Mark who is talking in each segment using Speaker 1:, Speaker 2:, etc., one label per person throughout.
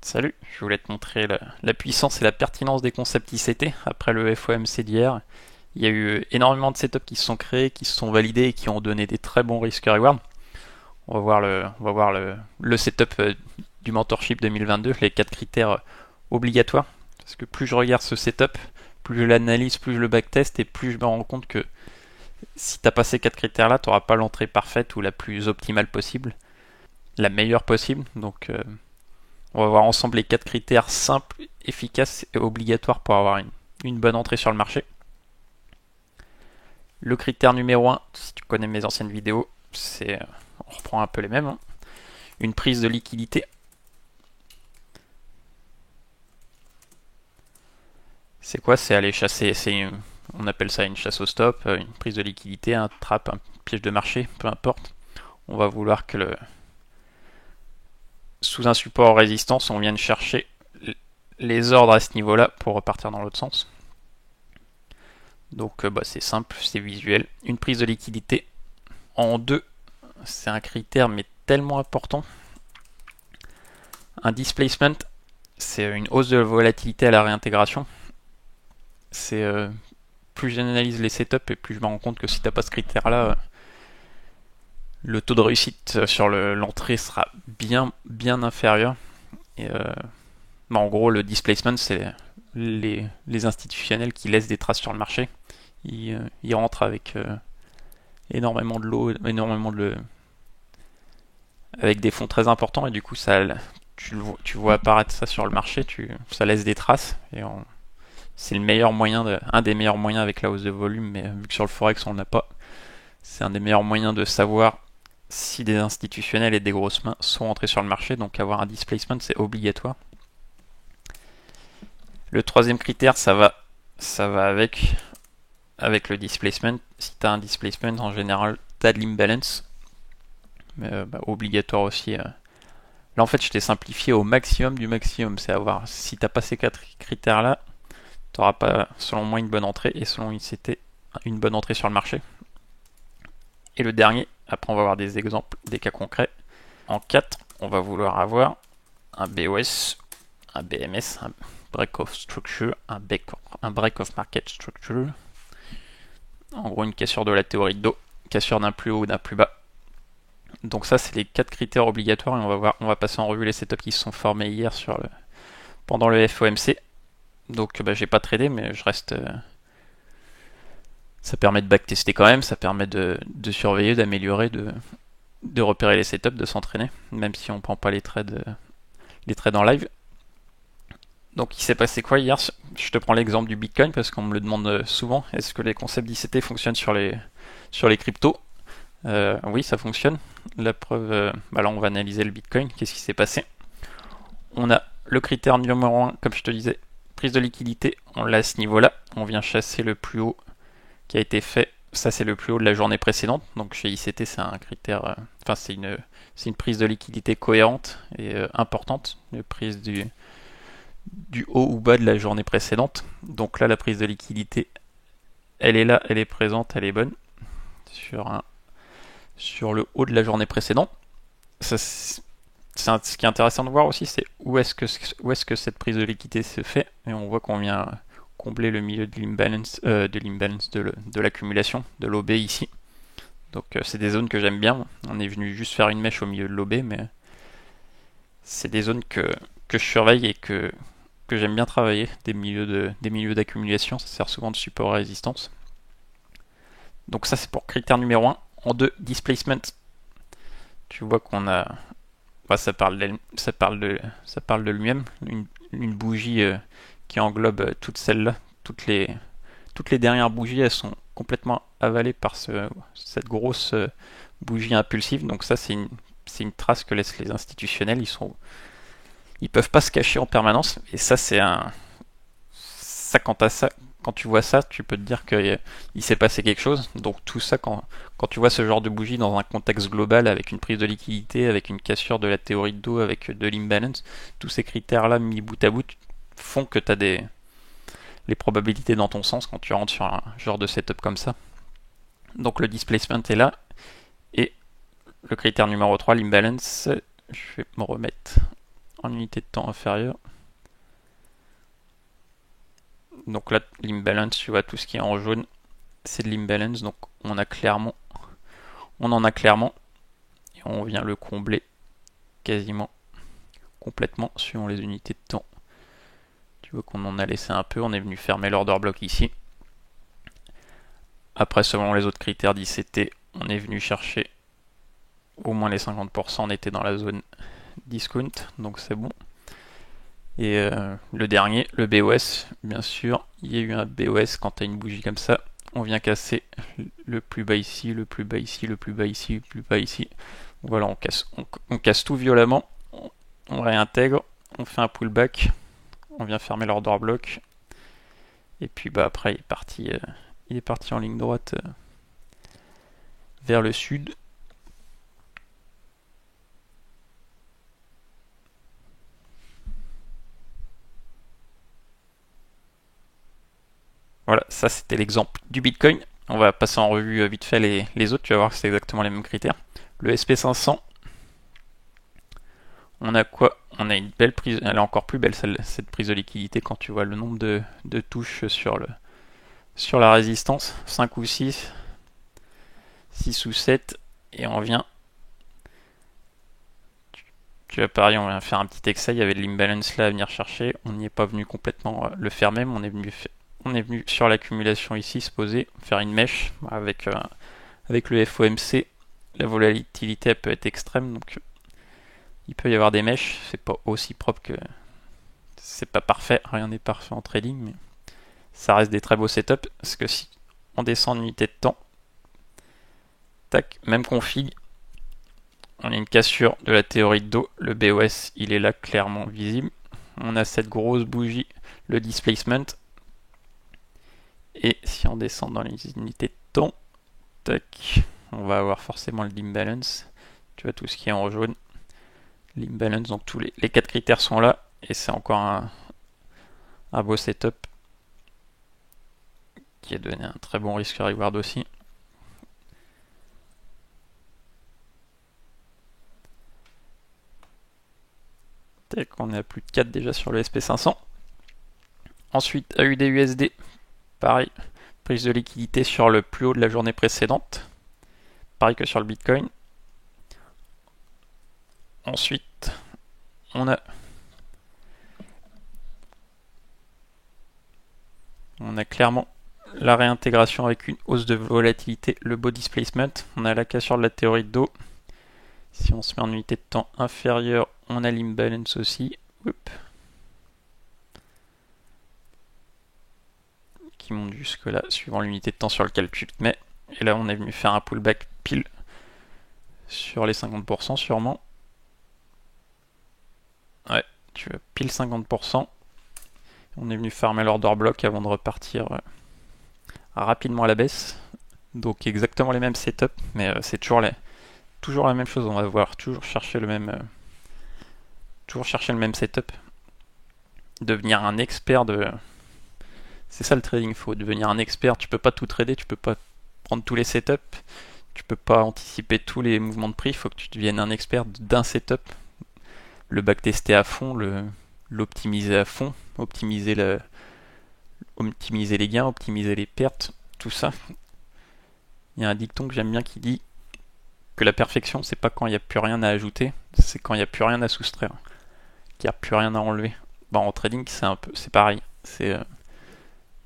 Speaker 1: Salut, je voulais te montrer la puissance et la pertinence des concepts ICT après le FOMC d'hier. Il y a eu énormément de setups qui se sont créés, qui se sont validés et qui ont donné des très bons risk-reward. On va voir le setup du mentorship 2022, les 4 critères obligatoires. Parce que plus je regarde ce setup, plus je l'analyse, plus je le backtest et plus je me rends compte que si tu as pas ces 4 critères-là, tu n'auras pas l'entrée parfaite ou la plus optimale possible, la meilleure possible. Donc on va voir ensemble les 4 critères simples, efficaces et obligatoires pour avoir une bonne entrée sur le marché. Le critère numéro 1, si tu connais mes anciennes vidéos, on reprend un peu les mêmes, hein. Une prise de liquidité. C'est quoi? C'est aller chasser, on appelle ça une chasse au stop, une prise de liquidité, un trap, un piège de marché, peu importe. On va vouloir que sous un support résistance, on vienne chercher les ordres à ce niveau-là pour repartir dans l'autre sens. Donc c'est simple, c'est visuel. Une prise de liquidité. En 2, c'est un critère mais tellement important. Un displacement, c'est une hausse de volatilité à la réintégration. C'est plus j'analyse les setups et plus je me rends compte que si t'as pas ce critère-là, le taux de réussite sur l'entrée sera bien inférieur. Et en gros, le displacement, c'est les institutionnels qui laissent des traces sur le marché. Ils rentrent avec énormément de l'eau, avec des fonds très importants et du coup tu vois apparaître ça sur le marché, ça laisse des traces et c'est le meilleur moyen, un des meilleurs moyens avec la hausse de volume, mais vu que sur le forex on l'a pas, c'est un des meilleurs moyens de savoir si des institutionnels et des grosses mains sont entrés sur le marché, donc avoir un displacement c'est obligatoire. Le troisième critère ça va avec le displacement. Si tu as un displacement en général tu as de l'imbalance, mais obligatoire aussi. Là, en fait, je t'ai simplifié au maximum du maximum. C'est à voir. Si t'as pas ces 4 critères-là, tu n'auras pas, selon moi, une bonne entrée et selon ICT, une bonne entrée sur le marché. Et le dernier, après, on va voir des exemples, des cas concrets. En 4, on va vouloir avoir un BOS, un BMS, un Break of Structure, un Break of Market Structure. En gros, une cassure de la théorie de dos, cassure d'un plus haut ou d'un plus bas. Donc ça, c'est les 4 critères obligatoires et on va passer en revue les setups qui se sont formés hier pendant le FOMC. Donc j'ai pas tradé, mais je reste. Ça permet de backtester quand même, ça permet de surveiller, d'améliorer, de repérer les setups, de s'entraîner, même si on prend pas les trades en live. Donc il s'est passé quoi hier? Je te prends l'exemple du Bitcoin parce qu'on me le demande souvent. Est-ce que les concepts d'ICT fonctionnent sur les cryptos? Oui, ça fonctionne. La preuve, là on va analyser le Bitcoin. Qu'est-ce qui s'est passé? On a le critère numéro 1, comme je te disais, prise de liquidité. On l'a à ce niveau-là. On vient chasser le plus haut qui a été fait. Ça, c'est le plus haut de la journée précédente. Donc chez ICT, c'est un critère. C'est une prise de liquidité cohérente et importante. Une prise du haut ou bas de la journée précédente. Donc là, la prise de liquidité, elle est là, elle est présente, elle est bonne sur le haut de la journée précédente. Ce qui est intéressant de voir aussi, c'est où est-ce que cette prise de liquidité se fait. Et on voit qu'on vient combler le milieu de l'imbalance de l'accumulation, de l'OB ici. Donc c'est des zones que j'aime bien. On est venu juste faire une mèche au milieu de l'OB, mais c'est des zones que je surveille et que j'aime bien travailler. Des milieux d'accumulation, ça sert souvent de support à résistance. Donc ça c'est pour critère numéro 1. En 2, displacement. Tu vois qu'on a ça parle de lui-même, une bougie qui englobe toutes celles-là, toutes les dernières bougies, elles sont complètement avalées par cette grosse bougie impulsive. Donc ça, c'est une trace que laissent les institutionnels. Ils peuvent pas se cacher en permanence. Et ça, quand tu vois ça, tu peux te dire qu'il s'est passé quelque chose. Donc tout ça, quand tu vois ce genre de bougie dans un contexte global, avec une prise de liquidité, avec une cassure de la théorie de dos, avec de l'imbalance, tous ces critères-là mis bout à bout font que tu as les probabilités dans ton sens quand tu rentres sur un genre de setup comme ça. Donc le displacement est là. Et le critère numéro 3, l'imbalance, je vais me remettre en unité de temps inférieure. Donc là, l'imbalance, tu vois, tout ce qui est en jaune, c'est de l'imbalance. Donc on en a clairement. Et on vient le combler quasiment complètement suivant les unités de temps. Tu vois qu'on en a laissé un peu. On est venu fermer l'order block ici. Après, selon les autres critères d'ICT, on est venu chercher au moins les 50%. On était dans la zone discount, donc c'est bon. Et le dernier, le BOS, bien sûr, il y a eu un BOS quand tu as une bougie comme ça. On vient casser le plus bas ici, le plus bas ici, le plus bas ici, le plus bas ici. Voilà, on casse tout violemment, on réintègre, on fait un pullback, on vient fermer l'order block. Et puis bah après il est parti en ligne droite vers le sud. Voilà, ça c'était l'exemple du Bitcoin. On va passer en revue vite fait les autres, tu vas voir que c'est exactement les mêmes critères. Le SP500, on a quoi? On a une belle prise, elle est encore plus belle cette prise de liquidité quand tu vois le nombre de touches sur la résistance. 5 ou 6, 6 ou 7, et on vient. Tu vois, pareil, on vient faire un petit excès, il y avait de l'imbalance là à venir chercher. On n'y est pas venu complètement le faire même, on est venu sur l'accumulation ici se poser, faire une mèche avec le FOMC. La volatilité elle peut être extrême, donc il peut y avoir des mèches. C'est pas aussi propre que. C'est pas parfait, rien n'est parfait en trading, mais ça reste des très beaux setups. Parce que si on descend en unité de temps, tac, même config, on a une cassure de la théorie de dos. Le BOS il est là clairement visible. On a cette grosse bougie, le displacement. Et si on descend dans les unités de temps, tac, on va avoir forcément le l'imbalance. Tu vois tout ce qui est en jaune. L'imbalance, donc tous les 4 critères sont là. Et c'est encore un beau setup qui a donné un très bon risque reward aussi. Tac, on est à plus de 4 déjà sur le SP500. Ensuite, AUD-USD, pareil, prise de liquidité sur le plus haut de la journée précédente. Pareil que sur le Bitcoin. Ensuite, on a clairement la réintégration avec une hausse de volatilité, le beau displacement. On a la cassure de la théorie de dos. Si on se met en unité de temps inférieure, on a l'imbalance aussi. Oups. Qui monte jusque là, suivant l'unité de temps sur lequel tu te mets. Et là, on est venu faire un pullback pile sur les 50% sûrement. Ouais, tu veux pile 50%. On est venu farmer l'order block avant de repartir rapidement à la baisse. Donc exactement les mêmes setups, mais c'est toujours la même chose. On va voir toujours chercher le même setup. Devenir un expert de. C'est ça le trading, il faut devenir un expert. Tu peux pas tout trader, tu peux pas prendre tous les setups, tu peux pas anticiper tous les mouvements de prix. Il faut que tu deviennes un expert d'un setup, le backtester à fond, l'optimiser à fond, optimiser les gains, optimiser les pertes, tout ça. Il y a un dicton que j'aime bien qui dit que la perfection, c'est pas quand il n'y a plus rien à ajouter, c'est quand il n'y a plus rien à soustraire, qu'il n'y a plus rien à enlever. Bon, en trading, c'est pareil.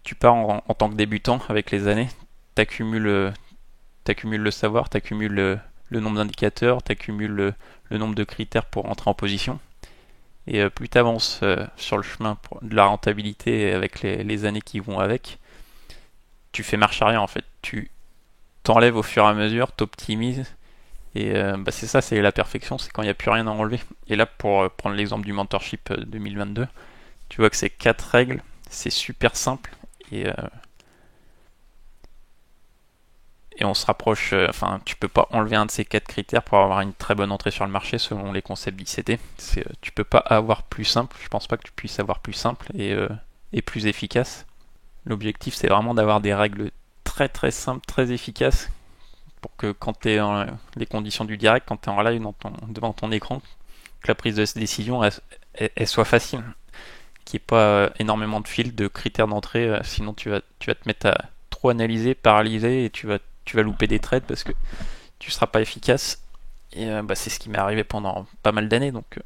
Speaker 1: Tu pars en tant que débutant avec les années, t'accumules le savoir, t'accumules le nombre d'indicateurs, t'accumules le nombre de critères pour rentrer en position. Et plus tu avances sur le chemin de la rentabilité avec les années qui vont avec, tu fais marche arrière en fait. Tu t'enlèves au fur et à mesure, t'optimises. Et c'est ça, c'est la perfection, c'est quand il n'y a plus rien à enlever. Et là, pour prendre l'exemple du mentorship 2022, tu vois que c'est 4 règles, c'est super simple. Et on se rapproche, tu peux pas enlever un de ces 4 critères pour avoir une très bonne entrée sur le marché selon les concepts d'ICT. Tu peux pas avoir plus simple, je pense pas que tu puisses avoir plus simple et plus efficace. L'objectif c'est vraiment d'avoir des règles très très simples, très efficaces pour que quand tu es dans les conditions du direct, quand tu es en live devant ton écran, que la prise de décision elle soit facile, qu'il n'y ait pas énormément de fils, de critères d'entrée, sinon tu vas te mettre à trop analyser, paralyser, et tu vas louper des trades parce que tu seras pas efficace. Et c'est ce qui m'est arrivé pendant pas mal d'années, donc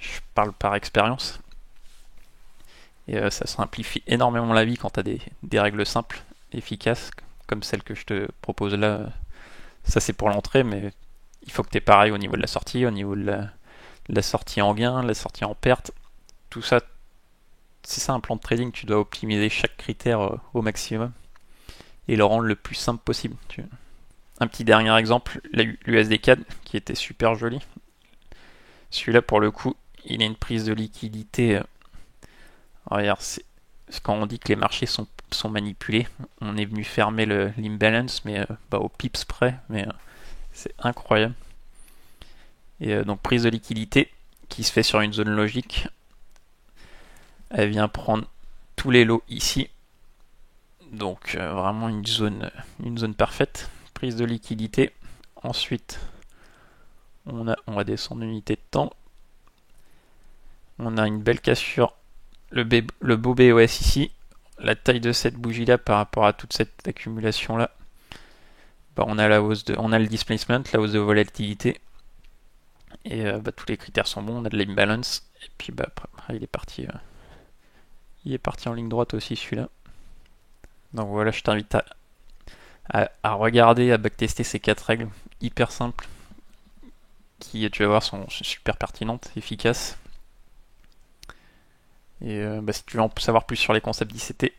Speaker 1: je parle par expérience. Et ça simplifie énormément la vie quand tu as des règles simples, efficaces, comme celle que je te propose là. Ça c'est pour l'entrée, mais il faut que tu es pareil au niveau de la sortie, au niveau de la sortie en gain, la sortie en perte. Tout ça, c'est ça un plan de trading, tu dois optimiser chaque critère au maximum et le rendre le plus simple possible. Un petit dernier exemple, l'USD-CAD qui était super joli. Celui-là pour le coup, il a une prise de liquidité. Regarde, quand on dit que les marchés sont manipulés, on est venu fermer l'imbalance, mais au pips près, mais c'est incroyable. Et donc prise de liquidité qui se fait sur une zone logique. Elle vient prendre tous les lots ici. Donc vraiment une zone parfaite. Prise de liquidité. Ensuite, on va descendre l'unité de temps. On a une belle cassure. Le beau BOS ici. La taille de cette bougie là par rapport à toute cette accumulation là. On a on a le displacement, la hausse de volatilité. Et tous les critères sont bons. On a de l'imbalance. Et puis après, il est parti. Il est parti en ligne droite aussi celui-là. Donc voilà, je t'invite à regarder, à backtester ces 4 règles hyper simples qui, tu vas voir, sont super pertinentes, efficaces. Et si tu veux en savoir plus sur les concepts d'ICT,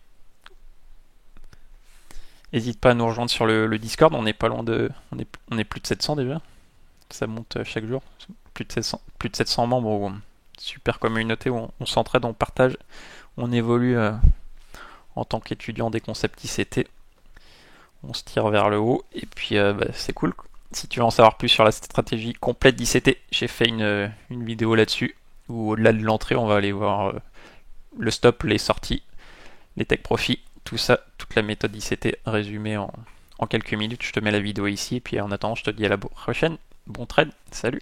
Speaker 1: n'hésite pas à nous rejoindre sur le Discord. On est pas loin on est plus de 700 déjà. Ça monte chaque jour. Plus de 700 membres. Super communauté où on s'entraide, on partage, on évolue en tant qu'étudiant des concepts ICT. On se tire vers le haut et puis c'est cool. Si tu veux en savoir plus sur la stratégie complète d'ICT, j'ai fait une vidéo là-dessus où au-delà de l'entrée, on va aller voir le stop, les sorties, les take profits, tout ça, toute la méthode ICT résumée en quelques minutes. Je te mets la vidéo ici et puis en attendant, je te dis à la prochaine. Bon trade, salut!